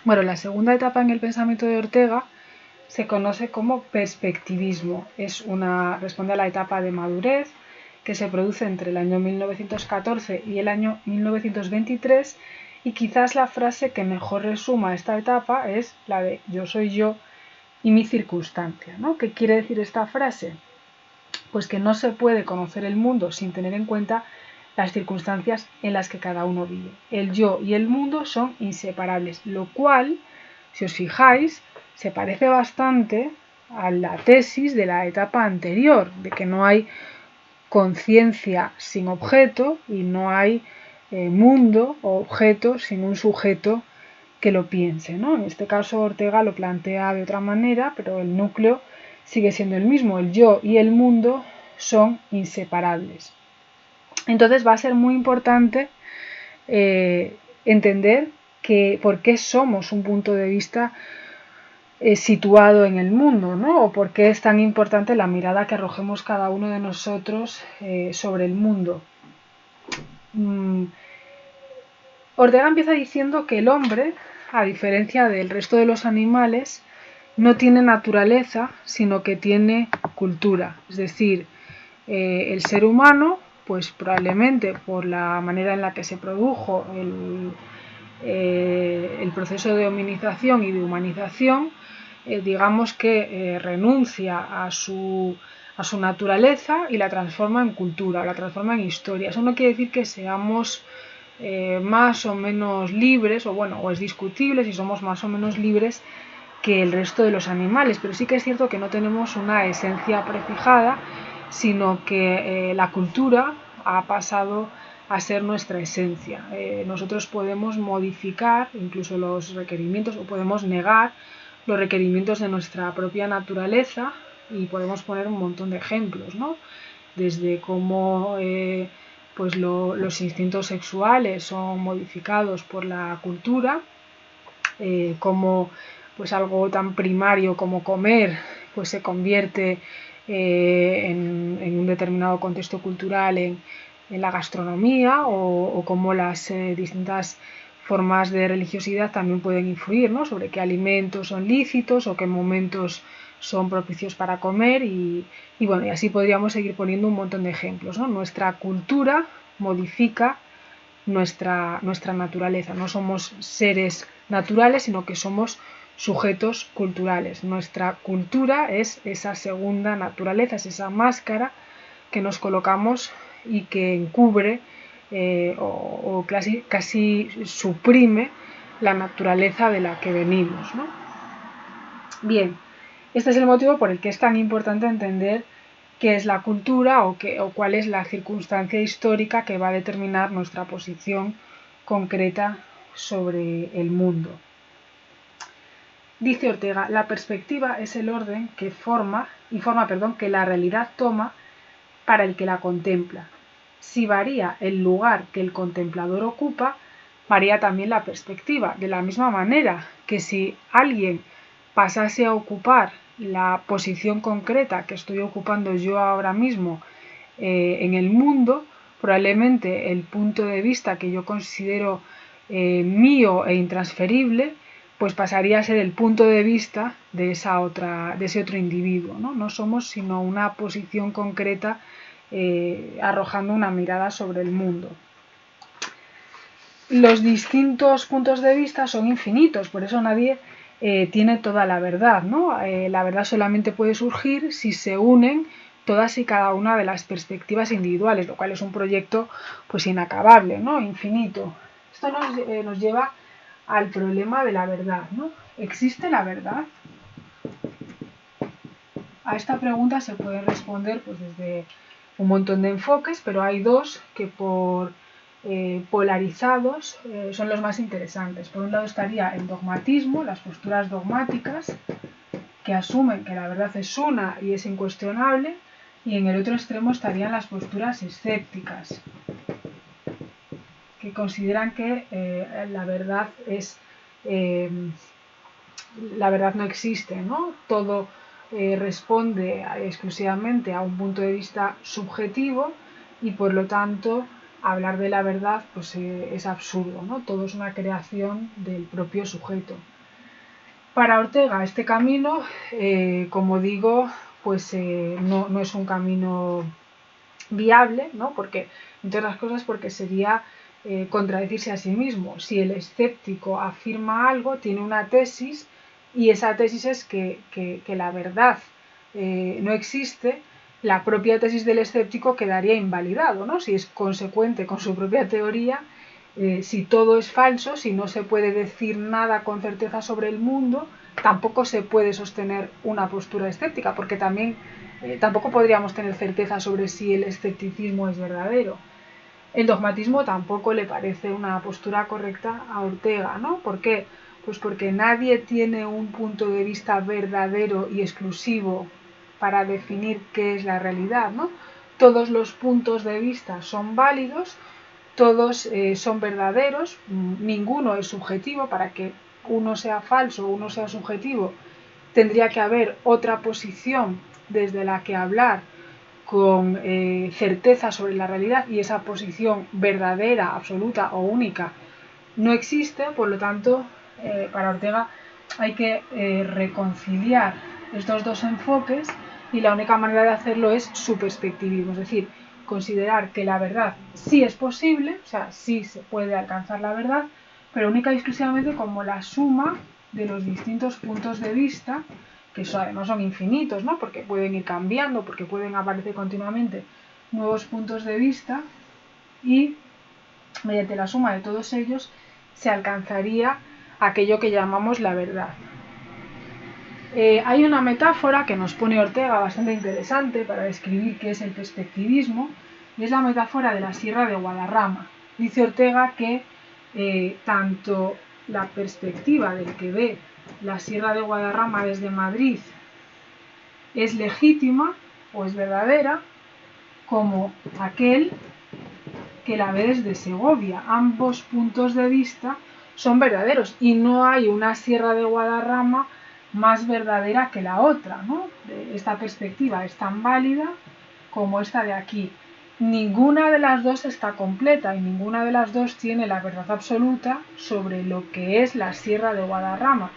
Bueno, la segunda etapa en el pensamiento de Ortega se conoce como perspectivismo. Responde a la etapa de madurez que se produce entre el año 1914 y el año 1923, y quizás la frase que mejor resuma esta etapa es la de yo soy yo y mi circunstancia, ¿no? ¿Qué quiere decir esta frase? Pues que no se puede conocer el mundo sin tener en cuenta las circunstancias en las que cada uno vive. El yo y el mundo son inseparables, lo cual, si os fijáis, se parece bastante a la tesis de la etapa anterior, de que no hay conciencia sin objeto y no hay mundo o objeto sin un sujeto que lo piense, ¿no? En este caso Ortega lo plantea de otra manera, pero el núcleo sigue siendo el mismo. El yo y el mundo son inseparables. Entonces va a ser muy importante entender por qué somos un punto de vista situado en el mundo, ¿no? O por qué es tan importante la mirada que arrojemos cada uno de nosotros sobre el mundo. Ortega empieza diciendo que el hombre, a diferencia del resto de los animales, no tiene naturaleza, sino que tiene cultura. Es decir, el ser humano, pues probablemente por la manera en la que se produjo el proceso de hominización y de humanización, digamos que renuncia a su naturaleza y la transforma en cultura, la transforma en historia. Eso no quiere decir que seamos más o menos libres, o es discutible si somos más o menos libres que el resto de los animales, pero sí que es cierto que no tenemos una esencia prefijada, sino que la cultura ha pasado a ser nuestra esencia. Nosotros podemos modificar incluso los requerimientos o podemos negar los requerimientos de nuestra propia naturaleza, y podemos poner un montón de ejemplos, ¿no? Desde cómo pues los instintos sexuales son modificados por la cultura, cómo pues algo tan primario como comer pues se convierte en un determinado contexto cultural en la gastronomía, o cómo las distintas formas de religiosidad también pueden influir, ¿no? Sobre qué alimentos son lícitos o qué momentos son propicios para comer, y bueno, y así podríamos seguir poniendo un montón de ejemplos, ¿no? Nuestra cultura modifica nuestra naturaleza. No somos seres naturales, sino que somos sujetos culturales. Nuestra cultura es esa segunda naturaleza, es esa máscara que nos colocamos y que encubre o casi suprime la naturaleza de la que venimos, ¿no? Bien, este es el motivo por el que es tan importante entender qué es la cultura o cuál es la circunstancia histórica que va a determinar nuestra posición concreta sobre el mundo. Dice Ortega, la perspectiva es el orden que que la realidad toma para el que la contempla. Si varía el lugar que el contemplador ocupa, varía también la perspectiva, de la misma manera que si alguien pasase a ocupar la posición concreta que estoy ocupando yo ahora mismo en el mundo, probablemente el punto de vista que yo considero mío e intransferible, pues pasaría a ser el punto de vista de ese otro individuo, ¿no? No somos sino una posición concreta arrojando una mirada sobre el mundo. Los distintos puntos de vista son infinitos, por eso nadie tiene toda la verdad, ¿no? La verdad solamente puede surgir si se unen todas y cada una de las perspectivas individuales, lo cual es un proyecto pues inacabable, ¿no? Infinito. Esto nos lleva al problema de la verdad, ¿no? ¿Existe la verdad? A esta pregunta se puede responder pues desde un montón de enfoques, pero hay dos que por polarizados son los más interesantes. Por un lado estaría el dogmatismo, las posturas dogmáticas, que asumen que la verdad es una y es incuestionable, y en el otro extremo estarían las posturas escépticas, que consideran que la verdad no existe, ¿no? Todo responde exclusivamente a un punto de vista subjetivo, y por lo tanto hablar de la verdad pues es absurdo, ¿no? Todo es una creación del propio sujeto. Para Ortega este camino, como digo, pues no es un camino viable, ¿no? Porque, entre otras cosas, porque sería contradecirse a sí mismo. Si el escéptico afirma algo, tiene una tesis, y esa tesis es que la verdad no existe, la propia tesis del escéptico quedaría invalidado, ¿no? Si es consecuente con su propia teoría, si todo es falso, si no se puede decir nada con certeza sobre el mundo, tampoco se puede sostener una postura escéptica, porque también tampoco podríamos tener certeza sobre si el escepticismo es verdadero. El dogmatismo tampoco le parece una postura correcta a Ortega, ¿no? ¿Por qué? Pues porque nadie tiene un punto de vista verdadero y exclusivo para definir qué es la realidad, ¿no? Todos los puntos de vista son válidos, todos son verdaderos, ninguno es subjetivo. Para que uno sea falso o uno sea subjetivo, tendría que haber otra posición desde la que hablar con certeza sobre la realidad, y esa posición verdadera, absoluta o única no existe. Por lo tanto, para Ortega hay que reconciliar estos dos enfoques, y la única manera de hacerlo es su perspectivismo, es decir, considerar que la verdad sí es posible, o sea, sí se puede alcanzar la verdad, pero única y exclusivamente como la suma de los distintos puntos de vista, que eso además son infinitos, ¿no? Porque pueden ir cambiando, porque pueden aparecer continuamente nuevos puntos de vista, y mediante la suma de todos ellos se alcanzaría aquello que llamamos la verdad. Hay una metáfora que nos pone Ortega bastante interesante para describir qué es el perspectivismo, y es la metáfora de la Sierra de Guadarrama. Dice Ortega que tanto la perspectiva del que ve la Sierra de Guadarrama desde Madrid es legítima o es verdadera, como aquel que la ve desde Segovia. Ambos puntos de vista son verdaderos, y no hay una Sierra de Guadarrama más verdadera que la otra, ¿no? Esta perspectiva es tan válida como esta de aquí. Ninguna de las dos está completa, y ninguna de las dos tiene la verdad absoluta sobre lo que es la Sierra de Guadarrama.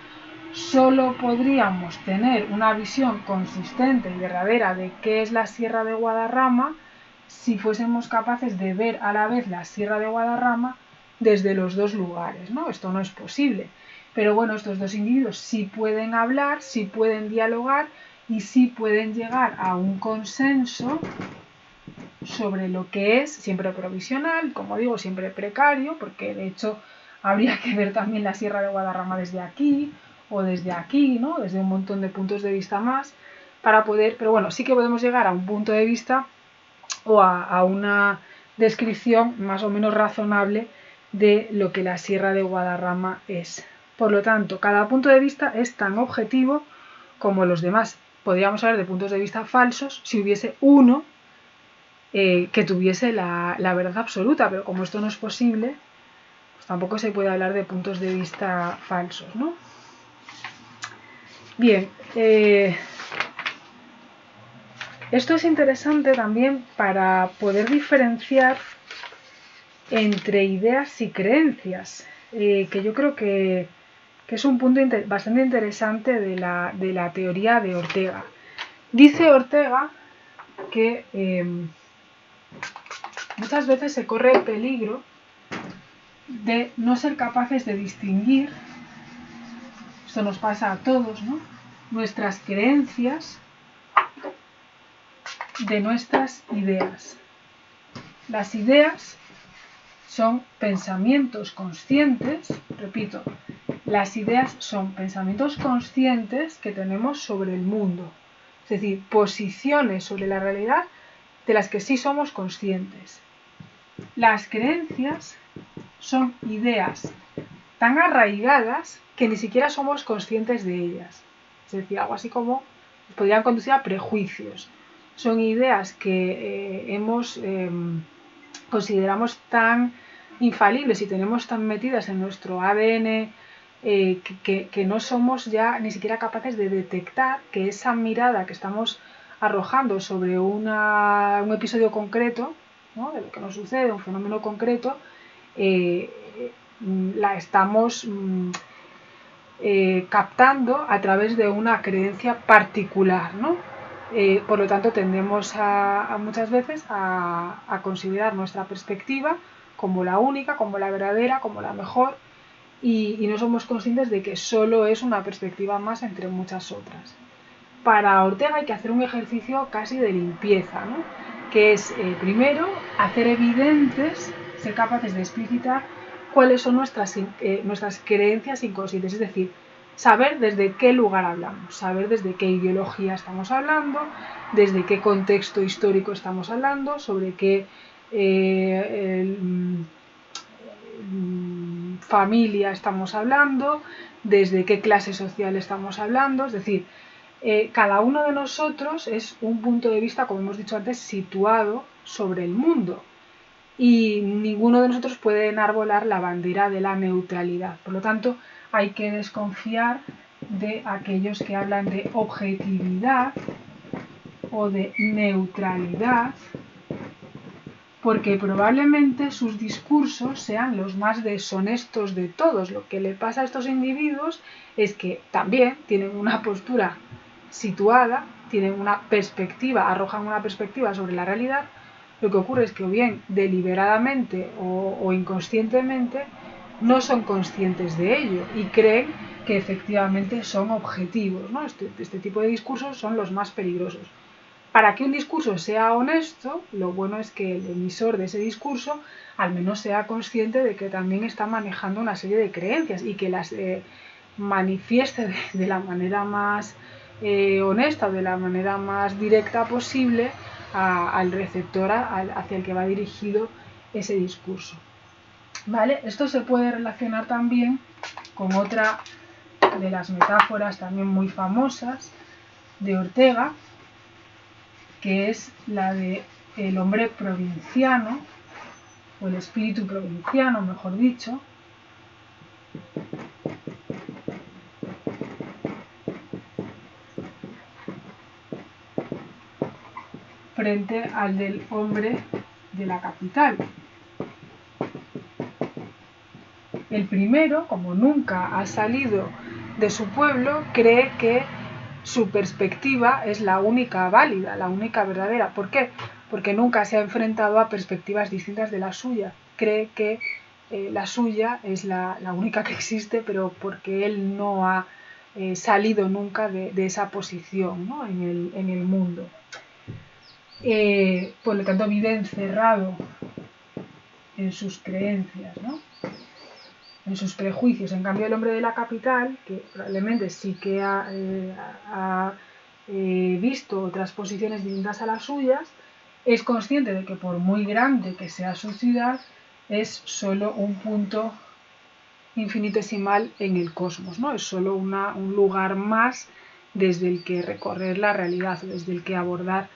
Solo podríamos tener una visión consistente y verdadera de qué es la Sierra de Guadarrama si fuésemos capaces de ver a la vez la Sierra de Guadarrama desde los dos lugares, ¿no? Esto no es posible. Pero bueno, estos dos individuos sí pueden hablar, sí pueden dialogar, y sí pueden llegar a un consenso sobre lo que es, siempre provisional, como digo, siempre precario, porque de hecho habría que ver también la Sierra de Guadarrama desde aquí o desde aquí, ¿no? Desde un montón de puntos de vista más, para poder, pero bueno, sí que podemos llegar a un punto de vista o a una descripción más o menos razonable de lo que la Sierra de Guadarrama es. Por lo tanto, cada punto de vista es tan objetivo como los demás. Podríamos hablar de puntos de vista falsos si hubiese uno que tuviese la verdad absoluta, pero como esto no es posible, pues tampoco se puede hablar de puntos de vista falsos, ¿no? Bien, esto es interesante también para poder diferenciar entre ideas y creencias, que yo creo que es un punto bastante interesante de la teoría de Ortega. Dice Ortega que muchas veces se corre el peligro de no ser capaces de distinguir, esto nos pasa a todos, ¿no?, nuestras creencias de nuestras ideas. Las ideas son pensamientos conscientes, repito, las ideas son pensamientos conscientes que tenemos sobre el mundo, es decir, posiciones sobre la realidad de las que sí somos conscientes. Las creencias son ideas tan arraigadas que ni siquiera somos conscientes de ellas. Es decir, algo así como podrían conducir a prejuicios. Son ideas que consideramos tan infalibles y tenemos tan metidas en nuestro ADN que no somos ya ni siquiera capaces de detectar que esa mirada que estamos arrojando sobre un episodio concreto, ¿no?, de lo que nos sucede, un fenómeno concreto, la estamos captando a través de una creencia particular, ¿no? Por lo tanto, tendemos a muchas veces a considerar nuestra perspectiva como la única, como la verdadera, como la mejor, y no somos conscientes de que solo es una perspectiva más entre muchas otras. Para Ortega hay que hacer un ejercicio casi de limpieza, ¿no? Que es, primero, hacer evidentes, ser capaces de explicitar cuáles son nuestras creencias inconscientes, es decir, saber desde qué lugar hablamos, saber desde qué ideología estamos hablando, desde qué contexto histórico estamos hablando, sobre qué familia estamos hablando, desde qué clase social estamos hablando, es decir, cada uno de nosotros es un punto de vista, como hemos dicho antes, situado sobre el mundo y ninguno de nosotros puede enarbolar la bandera de la neutralidad. Por lo tanto, hay que desconfiar de aquellos que hablan de objetividad o de neutralidad, porque probablemente sus discursos sean los más deshonestos de todos. Lo que le pasa a estos individuos es que también tienen una postura situada, tienen una perspectiva, arrojan una perspectiva sobre la realidad. Lo que ocurre es que o bien deliberadamente o inconscientemente no son conscientes de ello y creen que efectivamente son objetivos, ¿no? Este tipo de discursos son los más peligrosos. Para que un discurso sea honesto, lo bueno es que el emisor de ese discurso al menos sea consciente de que también está manejando una serie de creencias y que las manifieste de la manera más honesta, de la manera más directa posible al receptor hacia el que va dirigido ese discurso. ¿Vale? Esto se puede relacionar también con otra de las metáforas también muy famosas de Ortega, que es la de el hombre provinciano, o el espíritu provinciano, mejor dicho, frente al del hombre de la capital. El primero, como nunca ha salido de su pueblo, cree que su perspectiva es la única válida, la única verdadera. ¿Por qué? Porque nunca se ha enfrentado a perspectivas distintas de la suya. Cree que la suya es la única que existe, pero porque él no ha salido nunca de esa posición, ¿no? en el mundo. Por lo tanto, vive encerrado en sus creencias, ¿no? En sus prejuicios. En cambio, el hombre de la capital, que probablemente sí que ha visto otras posiciones distintas a las suyas, es consciente de que por muy grande que sea su ciudad, es solo un punto infinitesimal en el cosmos, ¿no? Es solo un lugar más desde el que recorrer la realidad, desde el que abordar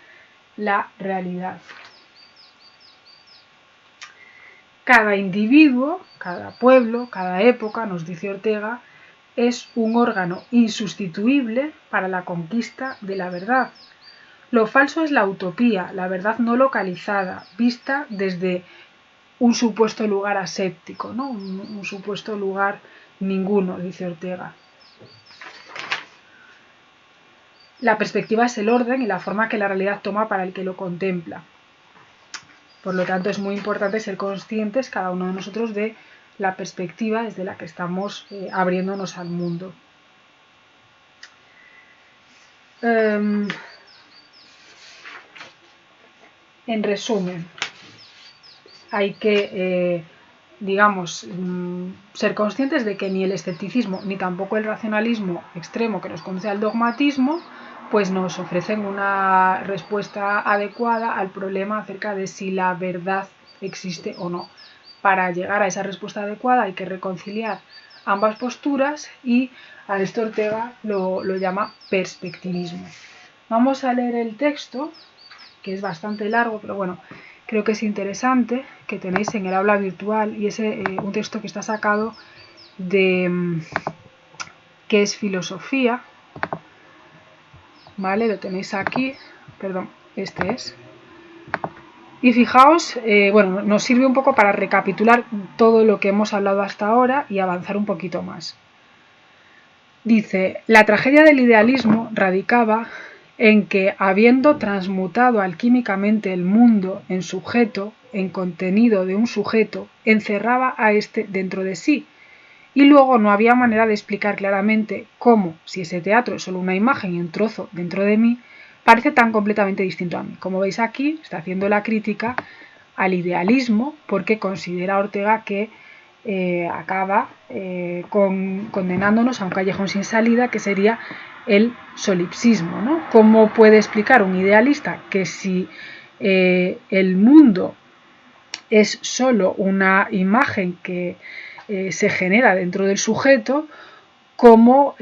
la realidad. Cada individuo, cada pueblo, cada época, nos dice Ortega, es un órgano insustituible para la conquista de la verdad. Lo falso es la utopía, la verdad no localizada, vista desde un supuesto lugar aséptico, ¿no? un supuesto lugar ninguno, dice Ortega. La perspectiva es el orden y la forma que la realidad toma para el que lo contempla. Por lo tanto, es muy importante ser conscientes cada uno de nosotros de la perspectiva desde la que estamos abriéndonos al mundo. En resumen, hay que, ser conscientes de que ni el escepticismo ni tampoco el racionalismo extremo que nos conduce al dogmatismo pues nos ofrecen una respuesta adecuada al problema acerca de si la verdad existe o no. Para llegar a esa respuesta adecuada hay que reconciliar ambas posturas y Aristóteles Ortega lo llama perspectivismo. Vamos a leer el texto, que es bastante largo, pero bueno, creo que es interesante, que tenéis en el aula virtual, y es un texto que está sacado de ¿qué es filosofía? ¿Vale? Lo tenéis aquí, perdón, este es. Y fijaos, bueno, nos sirve un poco para recapitular todo lo que hemos hablado hasta ahora y avanzar un poquito más. Dice, la tragedia del idealismo radicaba en que, habiendo transmutado alquímicamente el mundo en sujeto, en contenido de un sujeto, encerraba a éste dentro de sí, y luego no había manera de explicar claramente cómo, si ese teatro es solo una imagen y un trozo dentro de mí, parece tan completamente distinto a mí. Como veis aquí, está haciendo la crítica al idealismo porque considera Ortega que acaba condenándonos a un callejón sin salida, que sería el solipsismo, ¿no? ¿Cómo puede explicar un idealista que si el mundo es solo una imagen que se genera dentro del sujeto, cómo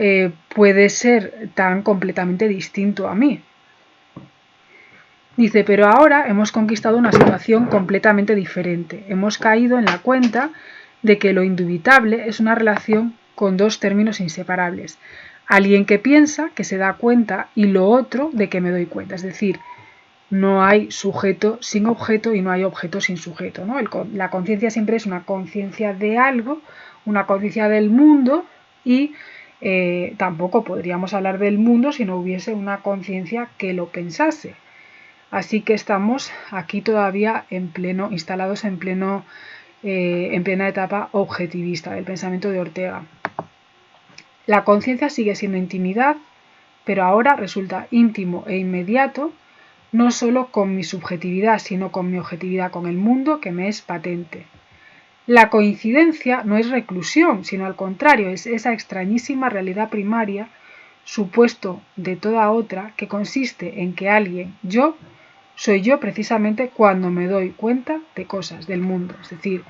puede ser tan completamente distinto a mí? Dice, pero ahora hemos conquistado una situación completamente diferente. Hemos caído en la cuenta de que lo indubitable es una relación con dos términos inseparables. Alguien que piensa, que se da cuenta, y lo otro de que me doy cuenta. Es decir, no hay sujeto sin objeto y no hay objeto sin sujeto, ¿no? La conciencia siempre es una conciencia de algo, una conciencia del mundo, y tampoco podríamos hablar del mundo si no hubiese una conciencia que lo pensase. Así que estamos aquí todavía instalados en plena etapa objetivista del pensamiento de Ortega. La conciencia sigue siendo intimidad, pero ahora resulta íntimo e inmediato, no solo con mi subjetividad, sino con mi objetividad, con el mundo que me es patente. La coincidencia no es reclusión, sino al contrario, es esa extrañísima realidad primaria, supuesto de toda otra, que consiste en que alguien, yo, soy yo precisamente cuando me doy cuenta de cosas del mundo. Es decir,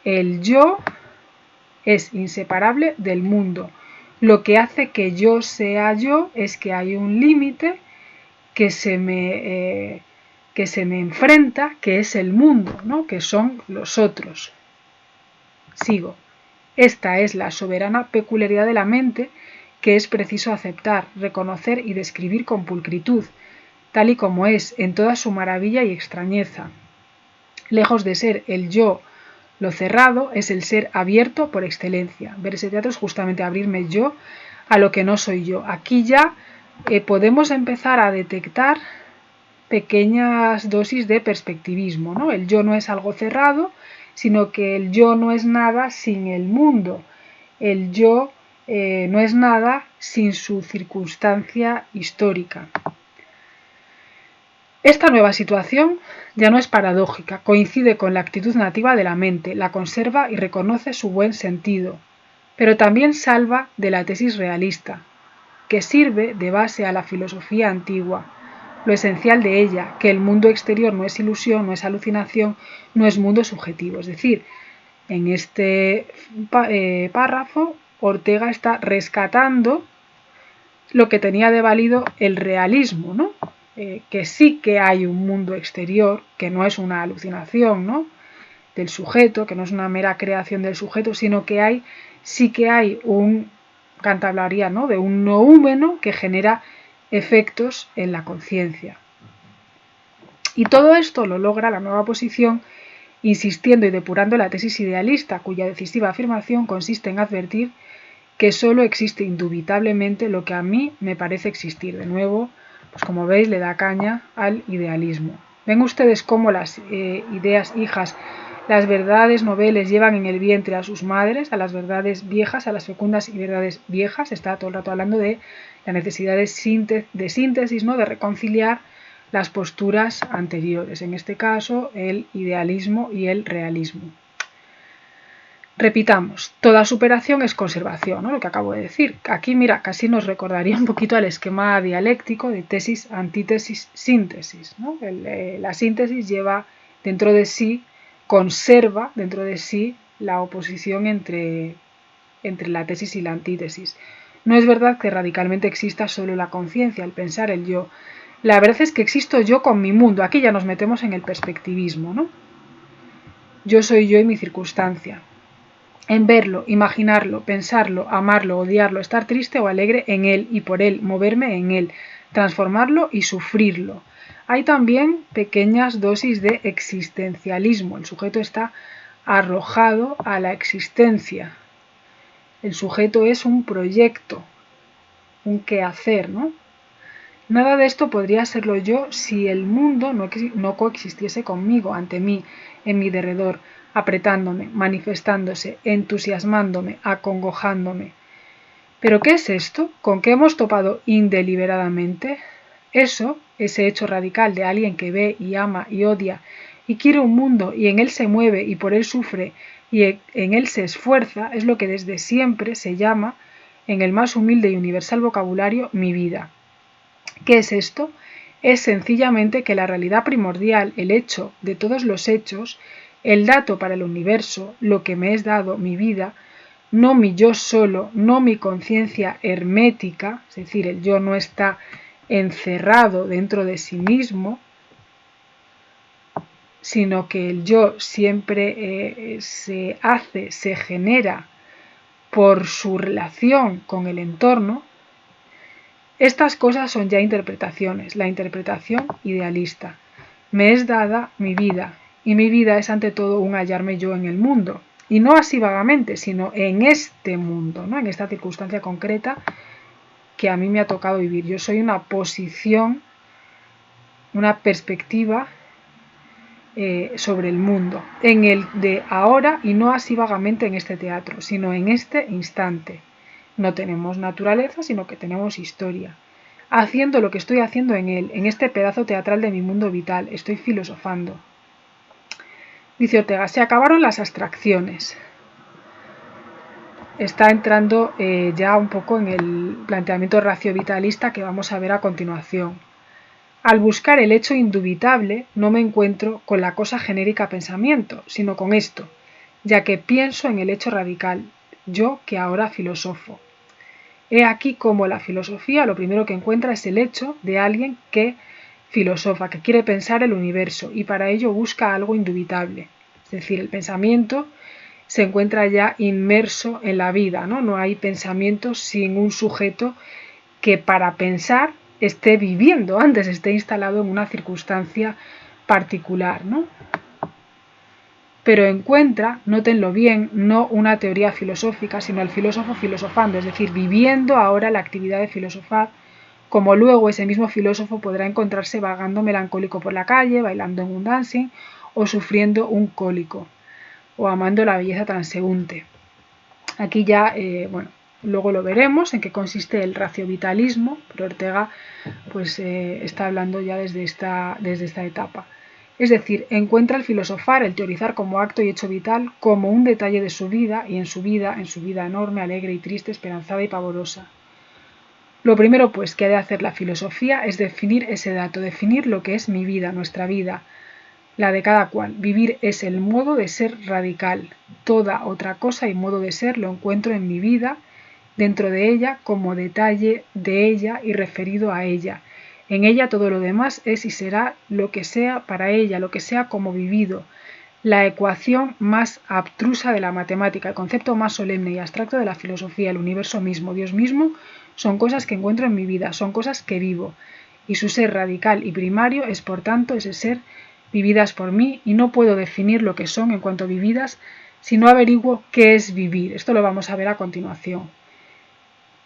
el yo es inseparable del mundo. Lo que hace que yo sea yo es que hay un límite que se me enfrenta, que es el mundo, ¿no? Que son los otros. Sigo. Esta es la soberana peculiaridad de la mente que es preciso aceptar, reconocer y describir con pulcritud, tal y como es, en toda su maravilla y extrañeza. Lejos de ser el yo lo cerrado, es el ser abierto por excelencia. Ver ese teatro es justamente abrirme yo a lo que no soy yo. Aquí ya podemos empezar a detectar pequeñas dosis de perspectivismo, ¿no? El yo no es algo cerrado, sino que el yo no es nada sin el mundo. El yo no es nada sin su circunstancia histórica. Esta nueva situación ya no es paradójica, coincide con la actitud nativa de la mente, la conserva y reconoce su buen sentido, pero también salva de la tesis realista, que sirve de base a la filosofía antigua, lo esencial de ella, que el mundo exterior no es ilusión, no es alucinación, no es mundo subjetivo. Es decir, en este párrafo, Ortega está rescatando lo que tenía de válido el realismo, ¿no? Que sí que hay un mundo exterior, que no es una alucinación, ¿no? Del sujeto, que no es una mera creación del sujeto, sino que sí que hay un, Kant hablaría, ¿no? De un noúmeno que genera efectos en la conciencia. Y todo esto lo logra la nueva posición insistiendo y depurando la tesis idealista, cuya decisiva afirmación consiste en advertir que solo existe indubitablemente lo que a mí me parece existir. De nuevo, pues como veis, le da caña al idealismo. Ven ustedes cómo las ideas hijas, las verdades noveles llevan en el vientre a sus madres, a las verdades viejas, a las fecundas y verdades viejas. Está todo el rato hablando de la necesidad de síntesis, ¿no? De reconciliar las posturas anteriores, en este caso el idealismo y el realismo. Repitamos, toda superación es conservación, ¿no? Lo que acabo de decir. Aquí, mira, casi nos recordaría un poquito al esquema dialéctico de tesis, antítesis, síntesis, ¿no? La síntesis lleva dentro de sí, conserva dentro de sí la oposición entre la tesis y la antítesis. No es verdad que radicalmente exista solo la conciencia, el pensar, el yo. La verdad es que existo yo con mi mundo. Aquí ya nos metemos en el perspectivismo, ¿no? Yo soy yo y mi circunstancia. En verlo, imaginarlo, pensarlo, amarlo, odiarlo, estar triste o alegre en él y por él, moverme en él, transformarlo y sufrirlo. Hay también pequeñas dosis de existencialismo. El sujeto está arrojado a la existencia. El sujeto es un proyecto, un quehacer, ¿no? Nada de esto podría serlo yo si el mundo no coexistiese conmigo, ante mí, en mi derredor, apretándome, manifestándose, entusiasmándome, acongojándome. ¿Pero qué es esto? ¿Con qué hemos topado indeliberadamente? Eso, ese hecho radical de alguien que ve y ama y odia y quiere un mundo y en él se mueve y por él sufre y en él se esfuerza, es lo que desde siempre se llama, en el más humilde y universal vocabulario, mi vida. ¿Qué es esto? Es sencillamente que la realidad primordial, el hecho de todos los hechos, el dato para el universo, lo que me es dado, mi vida, no mi yo solo, no mi conciencia hermética, es decir, el yo no está encerrado dentro de sí mismo, sino que el yo siempre se genera por su relación con el entorno. Estas cosas son ya interpretaciones, la interpretación idealista. Me es dada mi vida, y mi vida es ante todo un hallarme yo en el mundo, y no así vagamente, sino en este mundo, ¿no? En esta circunstancia concreta que a mí me ha tocado vivir. Yo soy una posición, una perspectiva sobre el mundo, en el de ahora y no así vagamente en este teatro, sino en este instante. No tenemos naturaleza, sino que tenemos historia. Haciendo lo que estoy haciendo en él, en este pedazo teatral de mi mundo vital, estoy filosofando. Dice Ortega, se acabaron las abstracciones. Está entrando ya un poco en el planteamiento raciovitalista que vamos a ver a continuación. Al buscar el hecho indubitable, no me encuentro con la cosa genérica pensamiento, sino con esto, ya que pienso en el hecho radical, yo que ahora filosofo. He aquí cómo la filosofía lo primero que encuentra es el hecho de alguien que filosofa, que quiere pensar el universo y para ello busca algo indubitable. Es decir, el pensamiento se encuentra ya inmerso en la vida, ¿no? No hay pensamiento sin un sujeto que para pensar esté viviendo antes, esté instalado en una circunstancia particular, ¿no? Pero encuentra, nótenlo bien, no una teoría filosófica, sino el filósofo filosofando, es decir, viviendo ahora la actividad de filosofar, como luego ese mismo filósofo podrá encontrarse vagando melancólico por la calle, bailando en un dancing o sufriendo un cólico, o amando la belleza transeúnte. Aquí ya, bueno, luego lo veremos en qué consiste el raciovitalismo, pero Ortega pues está hablando ya desde esta etapa. Es decir, encuentra el filosofar, el teorizar como acto y hecho vital, como un detalle de su vida y en su vida enorme, alegre y triste, esperanzada y pavorosa. Lo primero, pues, que ha de hacer la filosofía es definir ese dato, definir lo que es mi vida, nuestra vida, la de cada cual. Vivir es el modo de ser radical. Toda otra cosa y modo de ser lo encuentro en mi vida, dentro de ella, como detalle de ella y referido a ella. En ella todo lo demás es y será lo que sea para ella, lo que sea como vivido. La ecuación más abstrusa de la matemática, el concepto más solemne y abstracto de la filosofía, el universo mismo, Dios mismo, son cosas que encuentro en mi vida, son cosas que vivo. Y su ser radical y primario es, por tanto, ese ser vividas por mí y no puedo definir lo que son en cuanto vividas si no averiguo qué es vivir. Esto lo vamos a ver a continuación.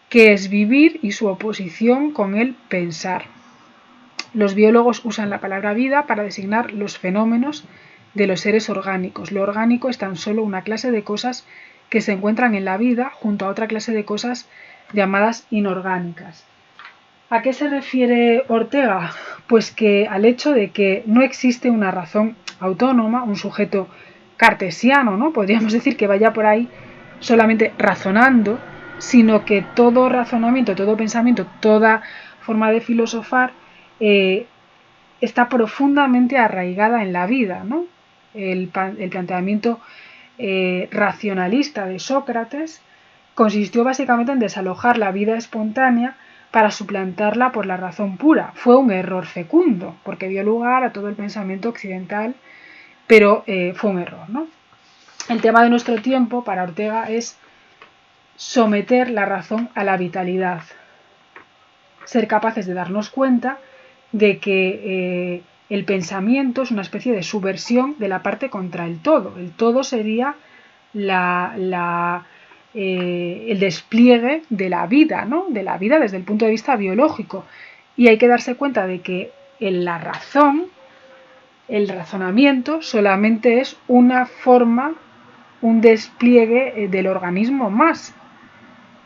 ¿Qué es vivir y su oposición con el pensar? Los biólogos usan la palabra vida para designar los fenómenos de los seres orgánicos. Lo orgánico es tan solo una clase de cosas que se encuentran en la vida junto a otra clase de cosas llamadas inorgánicas. ¿A qué se refiere Ortega? Pues que al hecho de que no existe una razón autónoma, un sujeto cartesiano, ¿no? Podríamos decir que vaya por ahí solamente razonando, sino que todo razonamiento, todo pensamiento, toda forma de filosofar está profundamente arraigada en la vida, ¿no? El planteamiento racionalista de Sócrates consistió básicamente en desalojar la vida espontánea para suplantarla por la razón pura. Fue un error fecundo, porque dio lugar a todo el pensamiento occidental, pero fue un error, ¿no? El tema de nuestro tiempo para Ortega es someter la razón a la vitalidad, ser capaces de darnos cuenta de que el pensamiento es una especie de subversión de la parte contra el todo. El todo sería la el despliegue de la vida, ¿no? De la vida desde el punto de vista biológico. Y hay que darse cuenta de que en la razón, el razonamiento solamente es una forma, un despliegue del organismo más,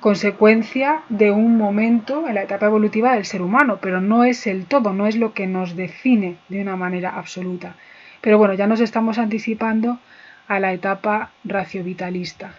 consecuencia de un momento en la etapa evolutiva del ser humano, pero no es el todo, no es lo que nos define de una manera absoluta. Pero bueno, ya nos estamos anticipando a la etapa raciovitalista.